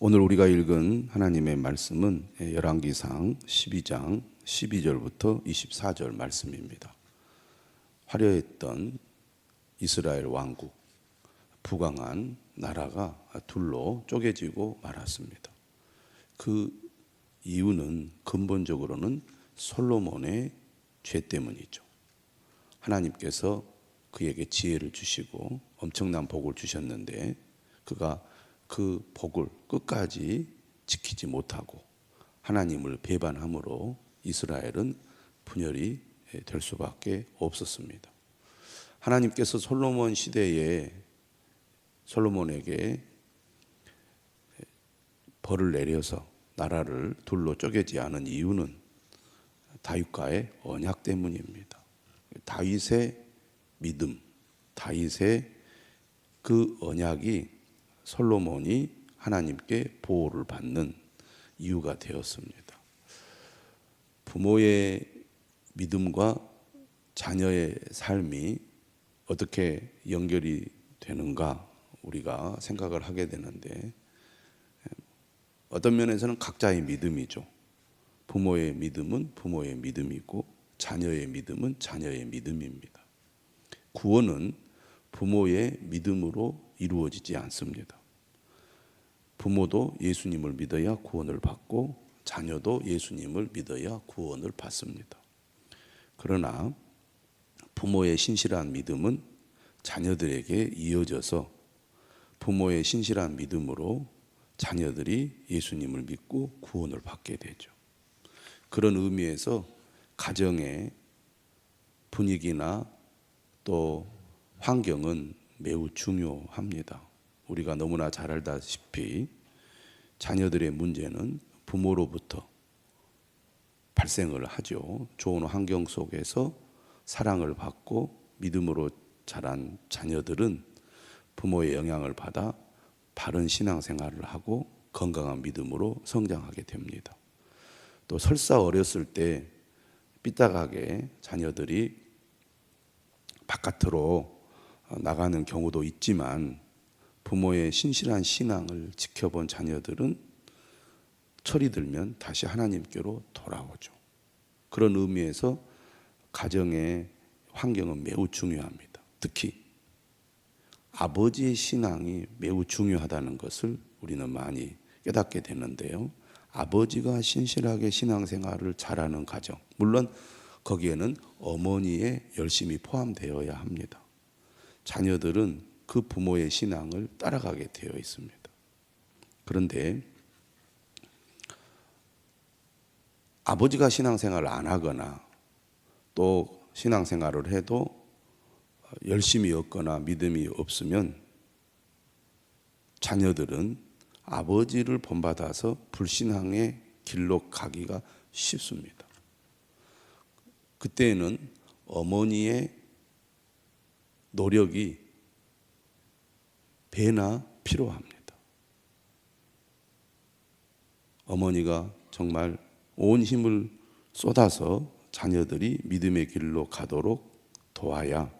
오늘 우리가 읽은 하나님의 말씀은 열왕기상 12장 12절부터 24절 말씀입니다. 화려했던 이스라엘 왕국, 부강한 나라가 둘로 쪼개지고 말았습니다. 그 이유는 근본적으로는 솔로몬의 죄 때문이죠. 하나님께서 그에게 지혜를 주시고 엄청난 복을 주셨는데 그가 그 복을 끝까지 지키지 못하고 하나님을 배반함으로 이스라엘은 분열이 될 수밖에 없었습니다. 하나님께서 솔로몬 시대에 솔로몬에게 벌을 내려서 나라를 둘로 쪼개지 않은 이유는 다윗과의 언약 때문입니다. 다윗의 믿음, 다윗의 그 언약이 솔로몬이 하나님께 보호를 받는 이유가 되었습니다. 부모의 믿음과 자녀의 삶이 어떻게 연결이 되는가 우리가 생각을 하게 되는데, 어떤 면에서는 각자의 믿음이죠. 부모의 믿음은 부모의 믿음이고 자녀의 믿음은 자녀의 믿음입니다. 구원은 부모의 믿음으로 이루어지지 않습니다. 부모도 예수님을 믿어야 구원을 받고 자녀도 예수님을 믿어야 구원을 받습니다. 그러나 부모의 신실한 믿음은 자녀들에게 이어져서 부모의 신실한 믿음으로 자녀들이 예수님을 믿고 구원을 받게 되죠. 그런 의미에서 가정의 분위기나 또 환경은 매우 중요합니다. 우리가 너무나 잘 알다시피 자녀들의 문제는 부모로부터 발생을 하죠. 좋은 환경 속에서 사랑을 받고 믿음으로 자란 자녀들은 부모의 영향을 받아 바른 신앙생활을 하고 건강한 믿음으로 성장하게 됩니다. 또 설사 어렸을 때 삐딱하게 자녀들이 바깥으로 나가는 경우도 있지만 부모의 신실한 신앙을 지켜본 자녀들은 철이 들면 다시 하나님께로 돌아오죠. 그런 의미에서 가정의 환경은 매우 중요합니다. 특히 아버지의 신앙이 매우 중요하다는 것을 우리는 많이 깨닫게 되는데요. 아버지가 신실하게 신앙생활을 잘하는 가정, 물론 거기에는 어머니의 열심이 포함되어야 합니다. 자녀들은 그 부모의 신앙을 따라가게 되어 있습니다. 그런데 아버지가 신앙생활을 안 하거나 또 신앙생활을 해도 열심이 없거나 믿음이 없으면 자녀들은 아버지를 본받아서 불신앙의 길로 가기가 쉽습니다. 그때는 어머니의 노력이 배나 필요합니다. 어머니가 정말 온 힘을 쏟아서 자녀들이 믿음의 길로 가도록 도와야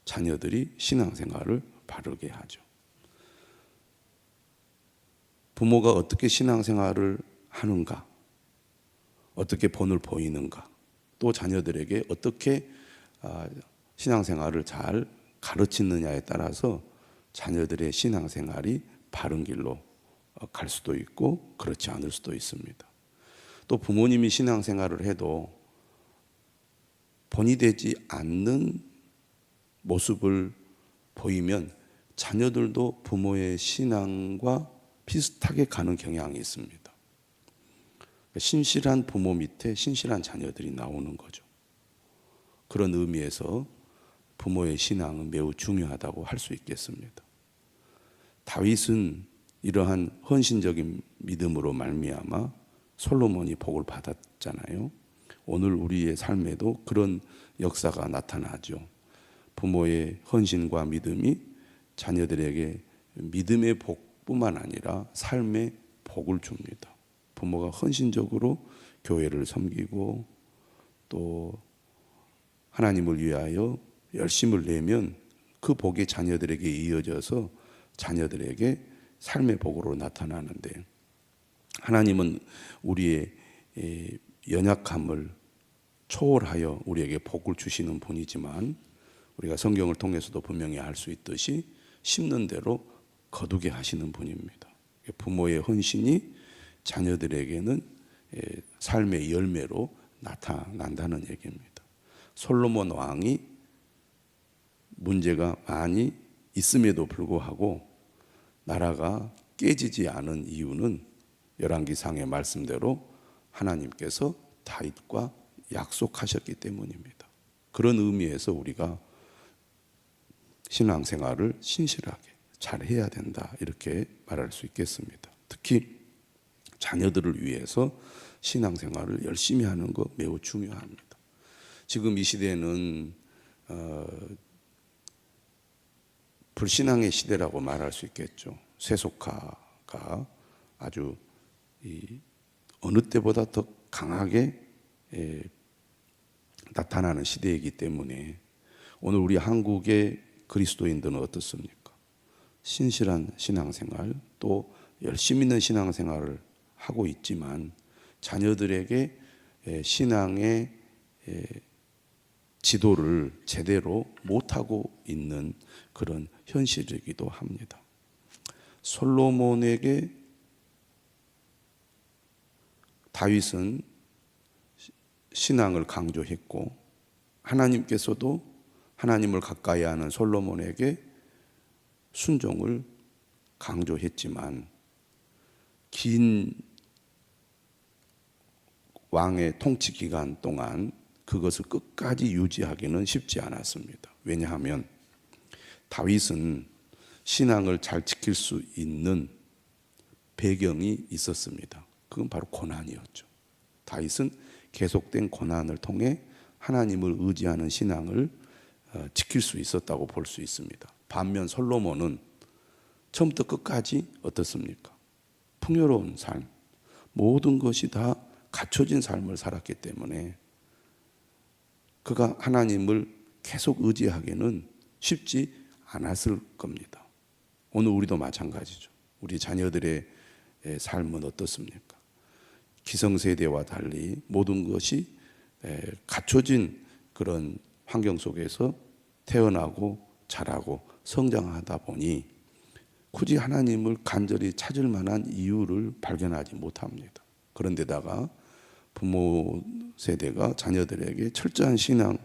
자녀들이 신앙생활을 바르게 하죠. 부모가 어떻게 신앙생활을 하는가, 어떻게 본을 보이는가, 또 자녀들에게 어떻게 신앙생활을 잘 가르치느냐에 따라서 자녀들의 신앙생활이 바른 길로 갈 수도 있고 그렇지 않을 수도 있습니다. 또 부모님이 신앙생활을 해도 본이 되지 않는 모습을 보이면 자녀들도 부모의 신앙과 비슷하게 가는 경향이 있습니다. 신실한 부모 밑에 신실한 자녀들이 나오는 거죠. 그런 의미에서 부모의 신앙은 매우 중요하다고 할 수 있겠습니다. 다윗은 이러한 헌신적인 믿음으로 말미암아 솔로몬이 복을 받았잖아요. 오늘 우리의 삶에도 그런 역사가 나타나죠. 부모의 헌신과 믿음이 자녀들에게 믿음의 복뿐만 아니라 삶의 복을 줍니다. 부모가 헌신적으로 교회를 섬기고 또 하나님을 위하여 열심을 내면 그 복이 자녀들에게 이어져서 자녀들에게 삶의 복으로 나타나는데, 하나님은 우리의 연약함을 초월하여 우리에게 복을 주시는 분이지만, 우리가 성경을 통해서도 분명히 알 수 있듯이 심는 대로 거두게 하시는 분입니다. 부모의 헌신이 자녀들에게는 삶의 열매로 나타난다는 얘기입니다. 솔로몬 왕이 문제가 많이 있음에도 불구하고 나라가 깨지지 않은 이유는 열왕기상의 말씀대로 하나님께서 다윗과 약속하셨기 때문입니다. 그런 의미에서 우리가 신앙생활을 신실하게 잘 해야 된다, 이렇게 말할 수 있겠습니다. 특히 자녀들을 위해서 신앙생활을 열심히 하는 것 매우 중요합니다. 지금 이 시대는 불신앙의 시대라고 말할 수 있겠죠. 세속화가 아주 어느 때보다 더 강하게 나타나는 시대이기 때문에 오늘 우리 한국의 그리스도인들은 어떻습니까? 신실한 신앙생활, 또 열심히 있는 신앙생활을 하고 있지만 자녀들에게 신앙의 지도를 제대로 못하고 있는 그런 현실이기도 합니다. 솔로몬에게 다윗은 신앙을 강조했고, 하나님께서도 하나님을 가까이 하는 솔로몬에게 순종을 강조했지만, 긴 왕의 통치 기간 동안 그것을 끝까지 유지하기는 쉽지 않았습니다. 왜냐하면 다윗은 신앙을 잘 지킬 수 있는 배경이 있었습니다. 그건 바로 고난이었죠. 다윗은 계속된 고난을 통해 하나님을 의지하는 신앙을 지킬 수 있었다고 볼 수 있습니다. 반면 솔로몬은 처음부터 끝까지 어떻습니까? 풍요로운 삶, 모든 것이 다 갖춰진 삶을 살았기 때문에 그가 하나님을 계속 의지하기는 쉽지 않았을 겁니다. 오늘 우리도 마찬가지죠. 우리 자녀들의 삶은 어떻습니까? 기성세대와 달리 모든 것이 갖춰진 그런 환경 속에서 태어나고 자라고 성장하다 보니 굳이 하나님을 간절히 찾을 만한 이유를 발견하지 못합니다. 그런데다가 부모 세대가 자녀들에게 철저한 신앙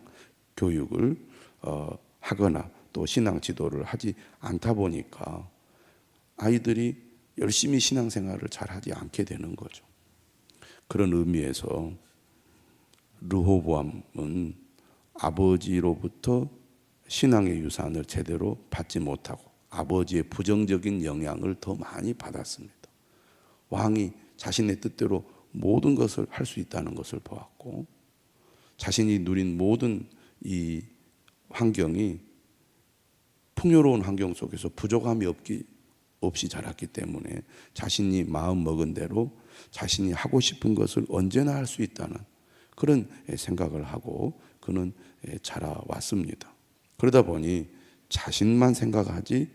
교육을 하거나 또 신앙 지도를 하지 않다 보니까 아이들이 열심히 신앙생활을 잘 하지 않게 되는 거죠. 그런 의미에서 르호보암은 아버지로부터 신앙의 유산을 제대로 받지 못하고 아버지의 부정적인 영향을 더 많이 받았습니다. 왕이 자신의 뜻대로 모든 것을 할 수 있다는 것을 보았고, 자신이 누린 모든 이 환경이 풍요로운 환경 속에서 부족함이 없이 자랐기 때문에 자신이 마음 먹은 대로 자신이 하고 싶은 것을 언제나 할 수 있다는 그런 생각을 하고 그는 자라왔습니다. 그러다 보니 자신만 생각하지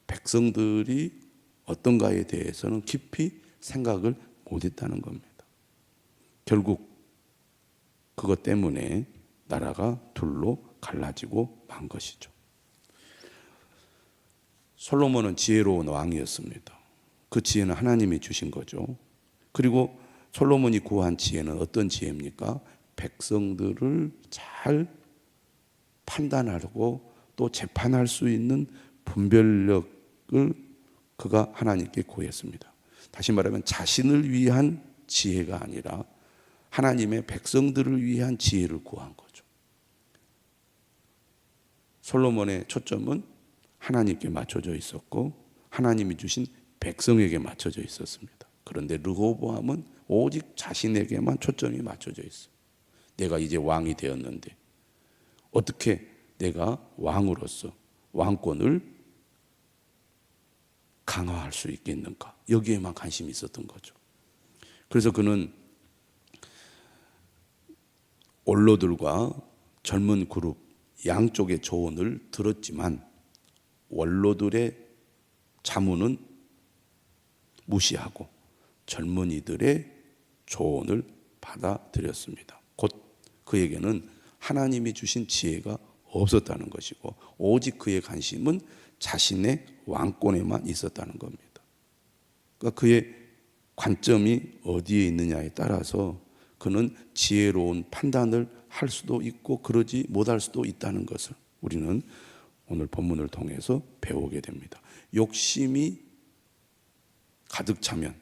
백성들이 어떤가에 대해서는 깊이 생각을 못했다는 겁니다. 결국 그것 때문에 나라가 둘로 갈라지고 만 것이죠. 솔로몬은 지혜로운 왕이었습니다. 그 지혜는 하나님이 주신 거죠. 그리고 솔로몬이 구한 지혜는 어떤 지혜입니까? 백성들을 잘 판단하고 또 재판할 수 있는 분별력을 그가 하나님께 구했습니다. 다시 말하면 자신을 위한 지혜가 아니라 하나님의 백성들을 위한 지혜를 구한 거죠. 솔로몬의 초점은 하나님께 맞춰져 있었고 하나님이 주신 백성에게 맞춰져 있었습니다. 그런데 르호보암은 오직 자신에게만 초점이 맞춰져 있어요. 내가 이제 왕이 되었는데 어떻게 내가 왕으로서 왕권을 강화할 수 있겠는가, 여기에만 관심이 있었던 거죠. 그래서 그는 원로들과 젊은 그룹 양쪽의 조언을 들었지만 원로들의 자문은 무시하고 젊은이들의 조언을 받아들였습니다. 곧 그에게는 하나님이 주신 지혜가 없었다는 것이고 오직 그의 관심은 자신의 왕권에만 있었다는 겁니다. 그러니까 그의 관점이 어디에 있느냐에 따라서 그는 지혜로운 판단을 할 수도 있고 그러지 못할 수도 있다는 것을 우리는 오늘 본문을 통해서 배우게 됩니다. 욕심이 가득 차면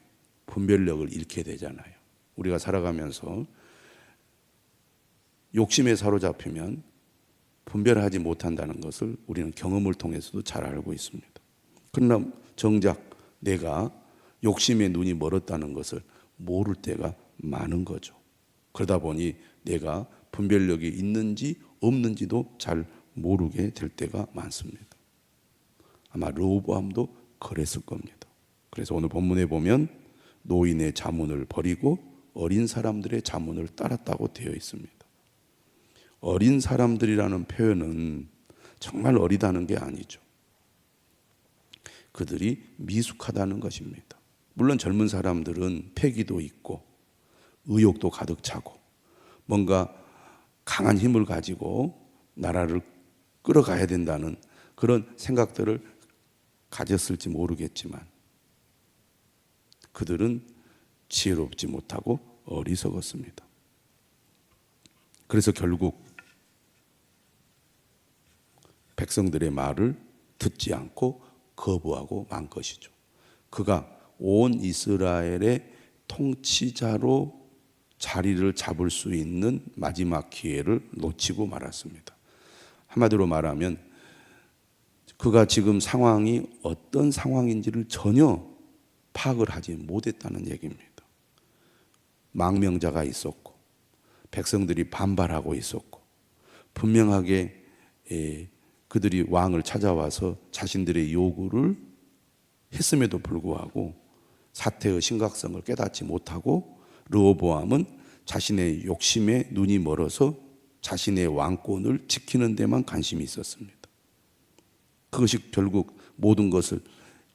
분별력을 잃게 되잖아요. 우리가 살아가면서 욕심에 사로잡히면 분별하지 못한다는 것을 우리는 경험을 통해서도 잘 알고 있습니다. 그러나 정작 내가 욕심에 눈이 멀었다는 것을 모를 때가 많은 거죠. 그러다 보니 내가 분별력이 있는지 없는지도 잘 모르게 될 때가 많습니다. 아마 르호보암도 그랬을 겁니다. 그래서 오늘 본문에 보면 노인의 자문을 버리고 어린 사람들의 자문을 따랐다고 되어 있습니다. 어린 사람들이라는 표현은 정말 어리다는 게 아니죠. 그들이 미숙하다는 것입니다. 물론 젊은 사람들은 패기도 있고 의욕도 가득 차고 뭔가 강한 힘을 가지고 나라를 끌어가야 된다는 그런 생각들을 가졌을지 모르겠지만 그들은 지혜롭지 못하고 어리석었습니다. 그래서 결국 백성들의 말을 듣지 않고 거부하고 만 것이죠. 그가 온 이스라엘의 통치자로 자리를 잡을 수 있는 마지막 기회를 놓치고 말았습니다. 한마디로 말하면 그가 지금 상황이 어떤 상황인지를 전혀 파악을 하지 못했다는 얘기입니다. 망명자가 있었고 백성들이 반발하고 있었고 분명하게 그들이 왕을 찾아와서 자신들의 요구를 했음에도 불구하고 사태의 심각성을 깨닫지 못하고 르호보암은 자신의 욕심에 눈이 멀어서 자신의 왕권을 지키는 데만 관심이 있었습니다. 그것이 결국 모든 것을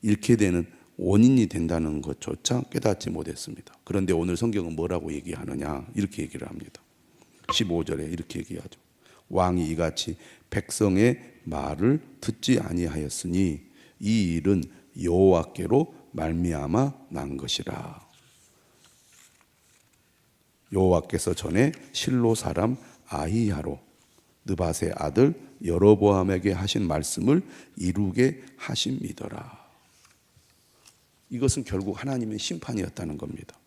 잃게 되는 원인이 된다는 것조차 깨닫지 못했습니다. 그런데 오늘 성경은 뭐라고 얘기하느냐 이렇게 얘기를 합니다. 15절에 이렇게 얘기하죠. 왕이 이같이 백성의 말을 듣지 아니하였으니 이 일은 여호와께로 말미암아 난 것이라. 여호와께서 전에 실로 사람 아히야로 느밧의 아들 여로보암에게 하신 말씀을 이루게 하심이더라. 이것은 결국 하나님의 심판이었다는 겁니다.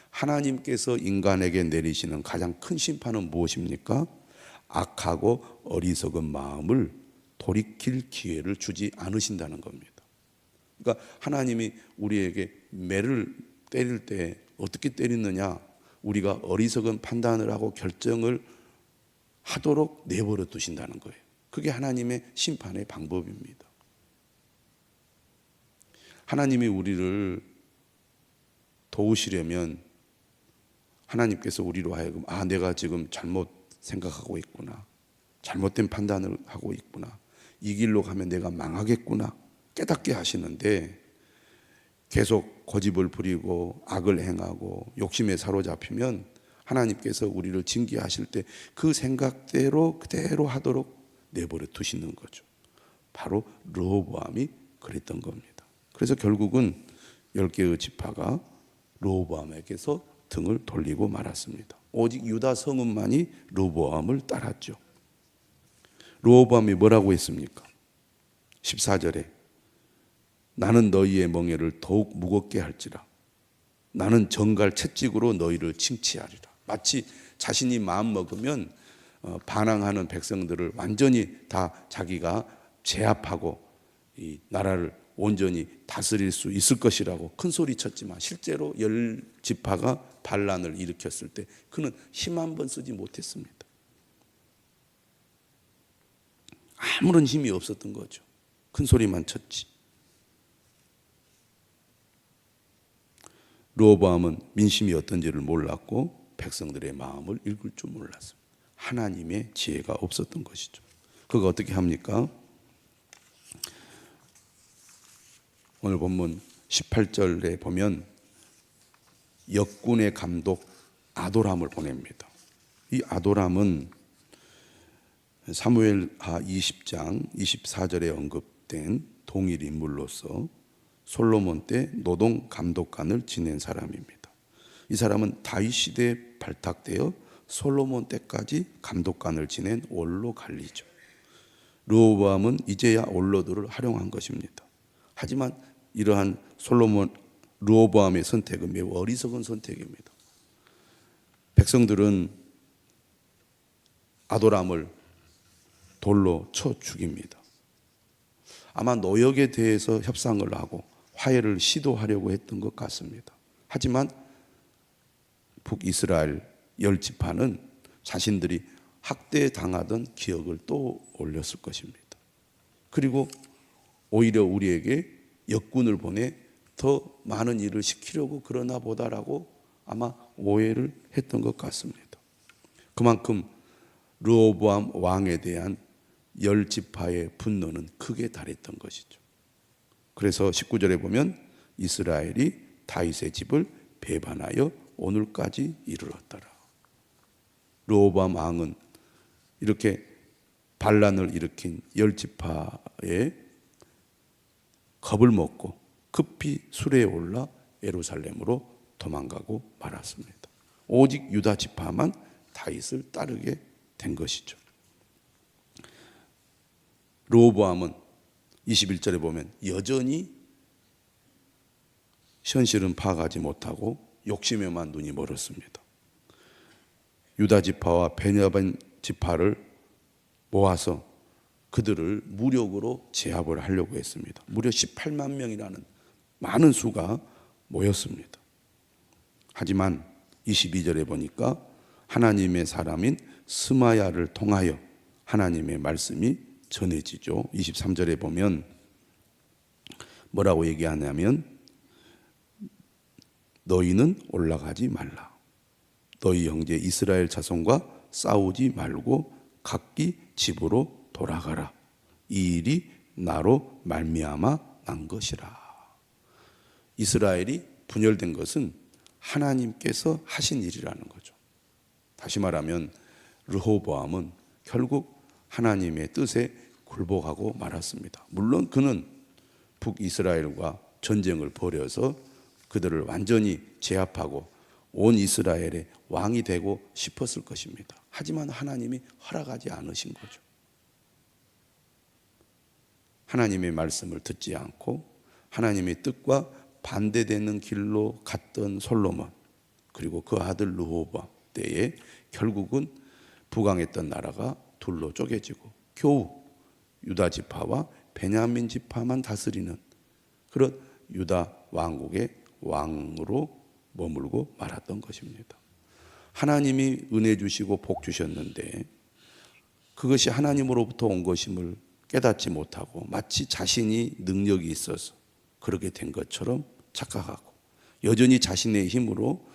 하나님께서 인간에게 내리시는 가장 큰 심판은 무엇입니까? 악하고 어리석은 마음을 돌이킬 기회를 주지 않으신다는 겁니다. 그러니까 하나님이 우리에게 매를 때릴 때 어떻게 때리느냐? 우리가 어리석은 판단을 하고 결정을 하도록 내버려 두신다는 거예요. 그게 하나님의 심판의 방법입니다. 하나님이 우리를 도우시려면 하나님께서 우리로 하여금 내가 지금 잘못 생각하고 있구나, 잘못된 판단을 하고 있구나, 이 길로 가면 내가 망하겠구나 깨닫게 하시는데 계속 고집을 부리고 악을 행하고 욕심에 사로잡히면 하나님께서 우리를 징계하실 때 그 생각대로 그대로 하도록 내버려 두시는 거죠. 바로 르호보암이 그랬던 겁니다. 그래서 결국은 10개의 지파가 르호보암에게서 등을 돌리고 말았습니다. 오직 유다 성읍만이 르호보암을 따랐죠. 르호보암이 뭐라고 했습니까? 14절에 나는 너희의 멍에를 더욱 무겁게 할지라. 나는 정갈 채찍으로 너희를 칭치하리라. 마치 자신이 마음 먹으면 반항하는 백성들을 완전히 다 자기가 제압하고 이 나라를 온전히 다스릴 수 있을 것이라고 큰 소리 쳤지만 실제로 10지파가 반란을 일으켰을 때 그는 힘 한 번 쓰지 못했습니다. 아무런 힘이 없었던 거죠. 큰 소리만 쳤지. 르호보암은 민심이 어떤지를 몰랐고 백성들의 마음을 읽을 줄 몰랐습니다. 하나님의 지혜가 없었던 것이죠. 그가 어떻게 합니까? 오늘 본문 18절에 보면 역군의 감독 아도람을 보냅니다. 이 아도람은 사무엘하 20장 24절에 언급된 동일 인물로서 솔로몬 때 노동 감독관을 지낸 사람입니다. 이 사람은 다윗 시대에 발탁되어 솔로몬 때까지 감독관을 지낸 원로 관리죠. 르호보암은 이제야 원로들을 활용한 것입니다. 하지만 이러한 르호보암의 선택은 매우 어리석은 선택입니다. 백성들은 아도람을 돌로 쳐 죽입니다. 아마 노역에 대해서 협상을 하고 화해를 시도하려고 했던 것 같습니다. 하지만 북이스라엘 10지파는 자신들이 학대당하던 기억을 또 올렸을 것입니다. 그리고 오히려 우리에게 역군을 보내 더 많은 일을 시키려고 그러나 보다라고 아마 오해를 했던 것 같습니다. 그만큼 르호보암 왕에 대한 10지파의 분노는 크게 달했던 것이죠. 그래서 19절에 보면 이스라엘이 다윗의 집을 배반하여 오늘까지 이르렀더라. 르호보암 왕은 이렇게 반란을 일으킨 10지파의 겁을 먹고 급히 수레에 올라 예루살렘으로 도망가고 말았습니다. 오직 유다 지파만 다윗을 따르게 된 것이죠. 르호보암은 21절에 보면 여전히 현실은 파악하지 못하고 욕심에만 눈이 멀었습니다. 유다 지파와 베냐민 지파를 모아서 그들을 무력으로 제압을 하려고 했습니다. 무려 18만 명이라는 많은 수가 모였습니다. 하지만 22절에 보니까 하나님의 사람인 스마야를 통하여 하나님의 말씀이 전해지죠. 23절에 보면 뭐라고 얘기하냐면 너희는 올라가지 말라. 너희 형제 이스라엘 자손과 싸우지 말고 각기 집으로 돌아가라. 이 일이 나로 말미암아 난 것이라. 이스라엘이 분열된 것은 하나님께서 하신 일이라는 거죠. 다시 말하면 르호보암은 결국 하나님의 뜻에 굴복하고 말았습니다. 물론 그는 북이스라엘과 전쟁을 벌여서 그들을 완전히 제압하고 온 이스라엘의 왕이 되고 싶었을 것입니다. 하지만 하나님이 허락하지 않으신 거죠. 하나님의 말씀을 듣지 않고 하나님의 뜻과 반대되는 길로 갔던 솔로몬 그리고 그 아들 르호보암 때에 결국은 부강했던 나라가 둘로 쪼개지고 겨우 유다 지파와 베냐민 지파만 다스리는 그런 유다 왕국의 왕으로 머물고 말았던 것입니다. 하나님이 은혜 주시고 복 주셨는데 그것이 하나님으로부터 온 것임을 깨닫지 못하고 마치 자신이 능력이 있어서 그렇게 된 것처럼 착각하고 여전히 자신의 힘으로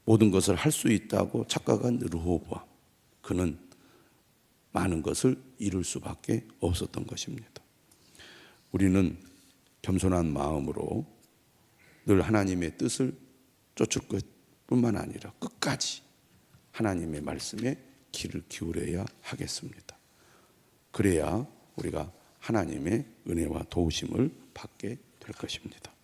모든 것을 할 수 있다고 착각한 르호보암, 그는 많은 것을 이룰 수밖에 없었던 것입니다. 우리는 겸손한 마음으로 늘 하나님의 뜻을 쫓을 것뿐만 아니라 끝까지 하나님의 말씀에 귀를 기울여야 하겠습니다. 그래야 우리가 하나님의 은혜와 도우심을 받게 될 것입니다.